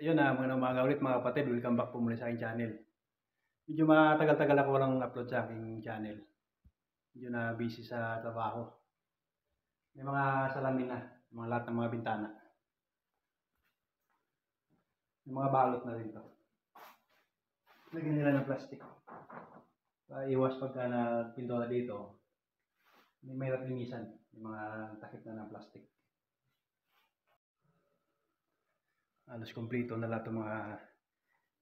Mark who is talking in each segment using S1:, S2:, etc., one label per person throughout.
S1: Ayun na, magandang umaga ulit mga kapatid. Welcome back po muli sa aking channel. Medyo matagal-tagal ako walang upload sa aking channel. Medyo na busy sa trabaho. May mga salamin na, lahat ng mga bintana. May mga balot na rin to. Lagyan nila ng plastic. Para iwas pagka nagpinto na dito, may mahirap linisan. May mga takip na ng plastic. Halos kompleto na lahat ng mga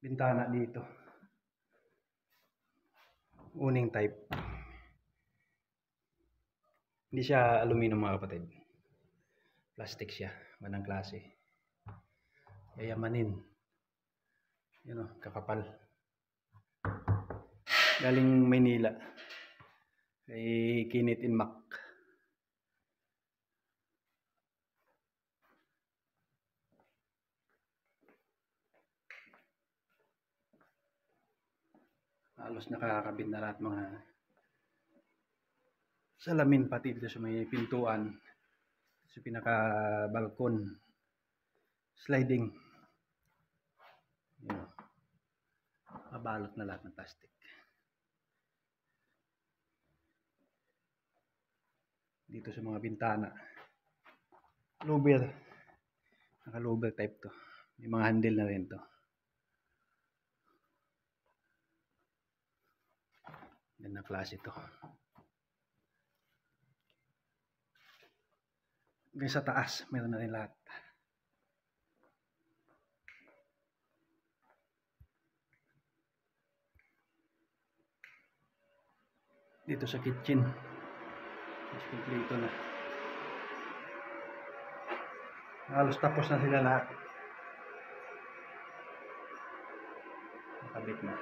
S1: bintana dito. Uning type. Hindi siya aluminum mga kapatid. Plastic siya. Manang klase. Yayamanin. Yun o, kakapal. Galing Maynila. Kay Kinit in Mac. Halos nakakabit na lahat mga salamin, pati dito sa may pintuan, sa pinaka balkon, sliding. Yun, mabalot na lahat ng plastic. Dito sa mga bintana, louver, naka louver type to. May mga handle na rin to. Ganda klase to. Hanggang sa taas, meron na rin lahat. Dito sa kitchen, mas kompleto na. Halos tapos na sila lahat. Nakabit na.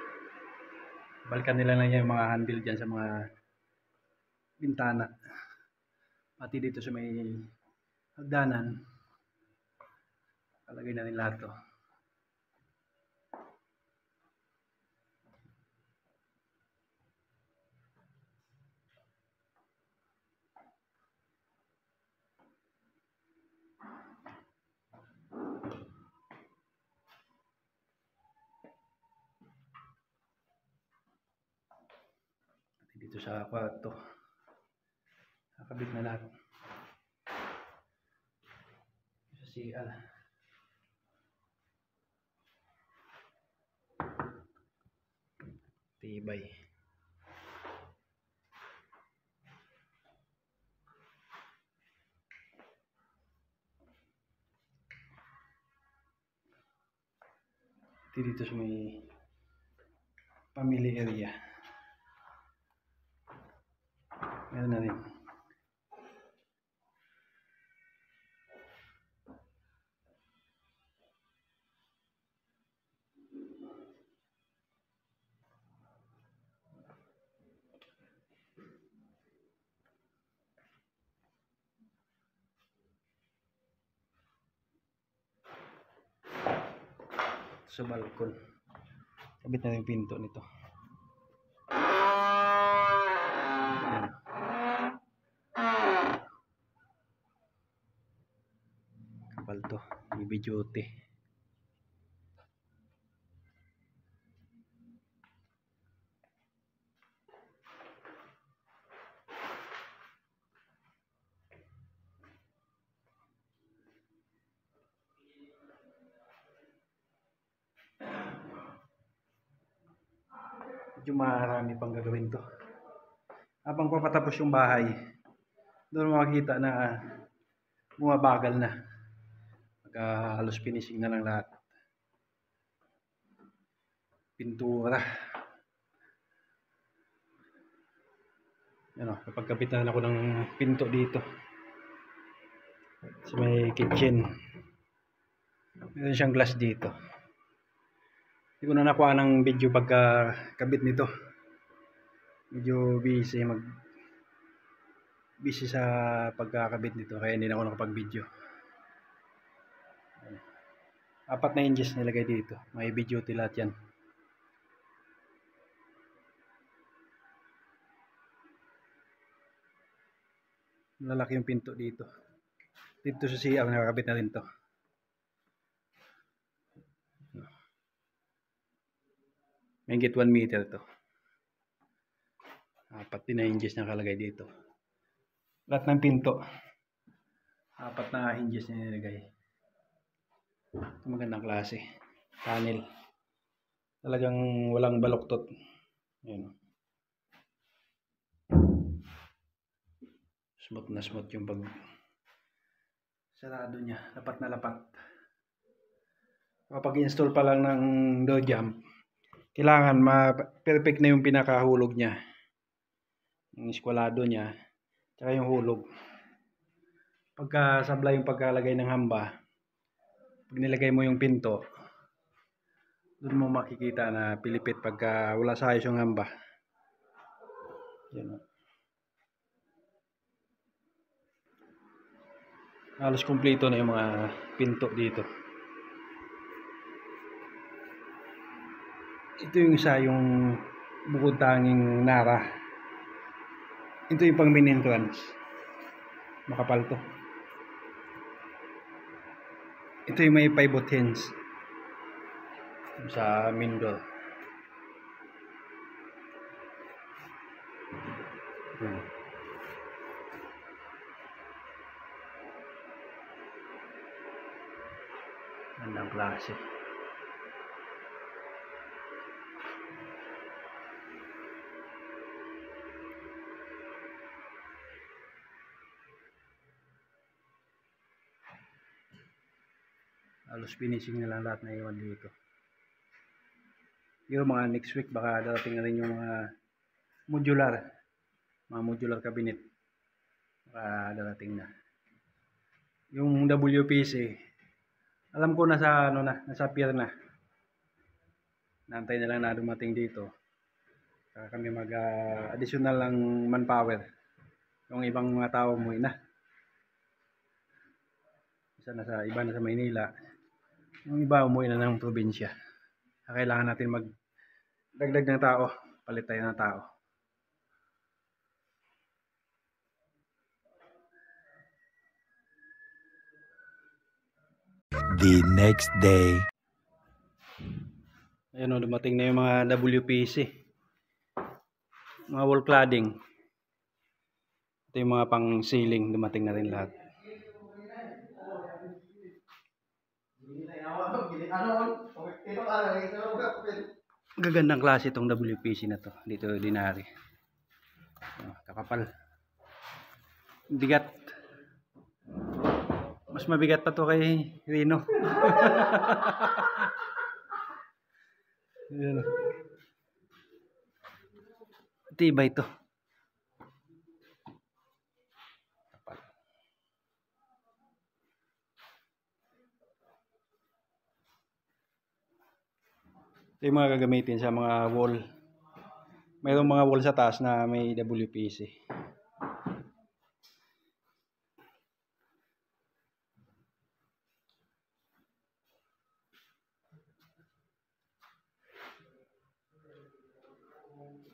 S1: Balikan nila lang yung mga handle dyan sa mga bintana. Pati dito sa may hagdanan, palagay na rin lahat to. Dito sa kwarto, nakabit na lahat. Sa CR, tibay. Dito sa may family area, meron na rin. Sa balkon, kabit na rin pinto nito. Kapal to, BB duty. Medyo marami pang gagawin to. Habang papatapos yung bahay, doon makikita na bumabagal na. Pagka halos finishing na lang lahat. Pintura. Ano, napagkabit na ako ng pinto dito. Sa may kitchen. Meron siyang glass dito. Hindi ko na nakuha ng video pagka kabit nito. Medyo busy sa pagkakabit nito, kaya hindi na ako nakapag-video. 4 na hinges nilagay dito. May video lahat yan. Lalaki yung pinto dito. Dito sa CR nakakabit na rin to. Mahigit 1 meter to. 4 din na hinges na kalagay dito. Lahat ng pinto. 4 na hinges na nilagay. Magandang klase. Panel. Talagang walang baluktot. Ayan. Smooth na smooth yung pag sarado niya. Lapat na lapat. Kapag install pa lang ng door jump, kailangan ma-perfect na yung pinakahulog niya. Yung eskwalado niya. Tsaka yung hulog. Pagka sablay yung pagkalagay ng hamba, pag nilagay mo yung pinto, doon mo makikita na pilipit pagka wala sa ayos yung hamba. Yan. Halos kumpleto na yung mga pinto dito. Ito yung isa, yung bukod tanging nara. Ito yung pang main entrance. Makapal to. Ito yung may pivot hinge sa main door. Gandang klase. Halos finishing na lang lahat na iwan dito. Yung mga next week baka darating na rin yung mga modular cabinet. Baka darating na. Yung WPC, alam ko nasa nasa pier na. Naantay na lang na dumating dito. Saka kami additional lang manpower. Yung ibang mga tao umuwi na. Iba na sa Maynila. Yung iba umuwi na ng probinsya. Kailangan natin magdagdag ng tao. Palit tayo ng tao.
S2: The next day.
S1: Ayun o, dumating na yung mga WPC. Mga wall cladding. Ito yung mga pang ceiling. Dumating na rin lahat. Gagandang klase itong WPC na to. Dito dinari. Kakapal. Bigat. Mas mabigat pa to kay Rino. Ayan. Tibay ito. Ito yung mga gagamitin sa mga wall. Mayroong mga wall sa taas na may WPC.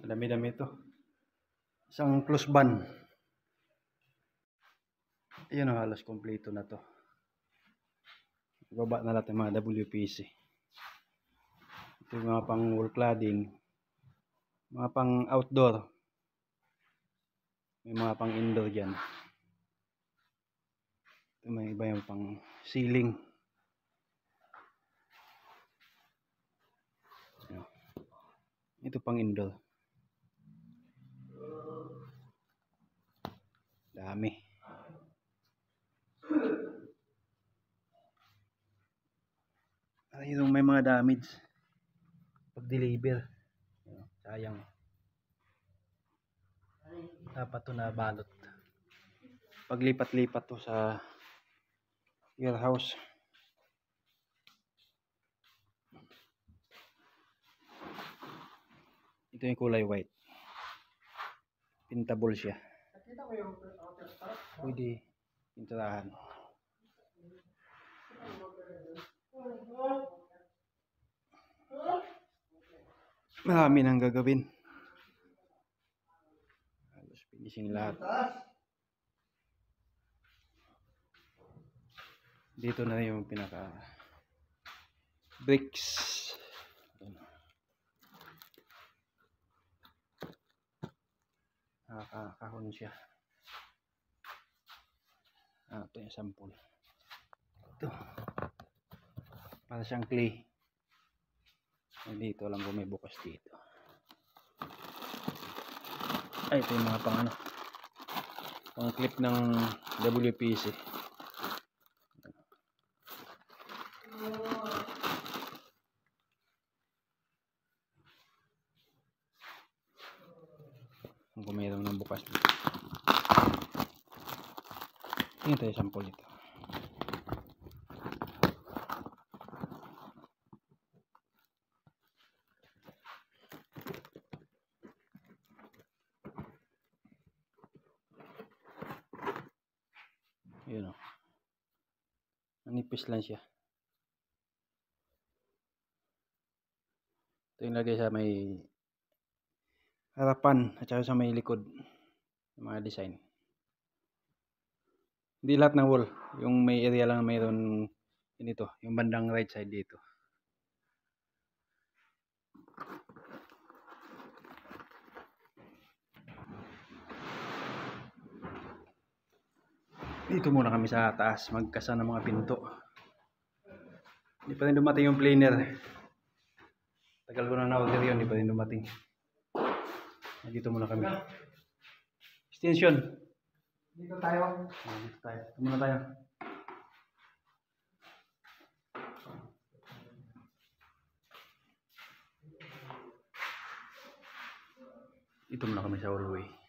S1: Dami-dami ito. Isang close band. Ayan o, halos kompleto na to. Baba na lahat ng mga WPC. Ito yung mga pang wall cladding. Mga pang outdoor. May mga pang indoor dyan. Ito may iba yung pang ceiling. Ito pang indoor. Dami. Ayun, may mga damage. Pag-deliver. Sayang. Dapat to na balot. Paglipat-lipat to sa warehouse. Ito yung kulay white. Pintable siya. Pwede pinturahan. Marami nang gagawin. Halos finishing lahat. Dito na yung pinaka bricks. Kahon siya. Ito yung sample. Ito. Para siyang clay. Dito lang kung may bukas dito. Ito yung mga pang clip ng WPC. Kung mayroon ng bukas dito. Ito yung sample dito. Yun o. Manipis lang siya. Ito yung lagay sa may harapan at saka sa may likod. Yung mga design. Hindi lahat ng wall. Yung may area lang mayroon dito. Yung bandang right side dito. Dito muna kami sa taas. Magkasa ng mga pinto. Hindi pa rin dumating yung planer. Tagal ko na na-order yun. Hindi pa rin dumating. Dito muna kami. Extension. Dito tayo. Dito tayo. Dito muna tayo. Dito muna kami sa hallway.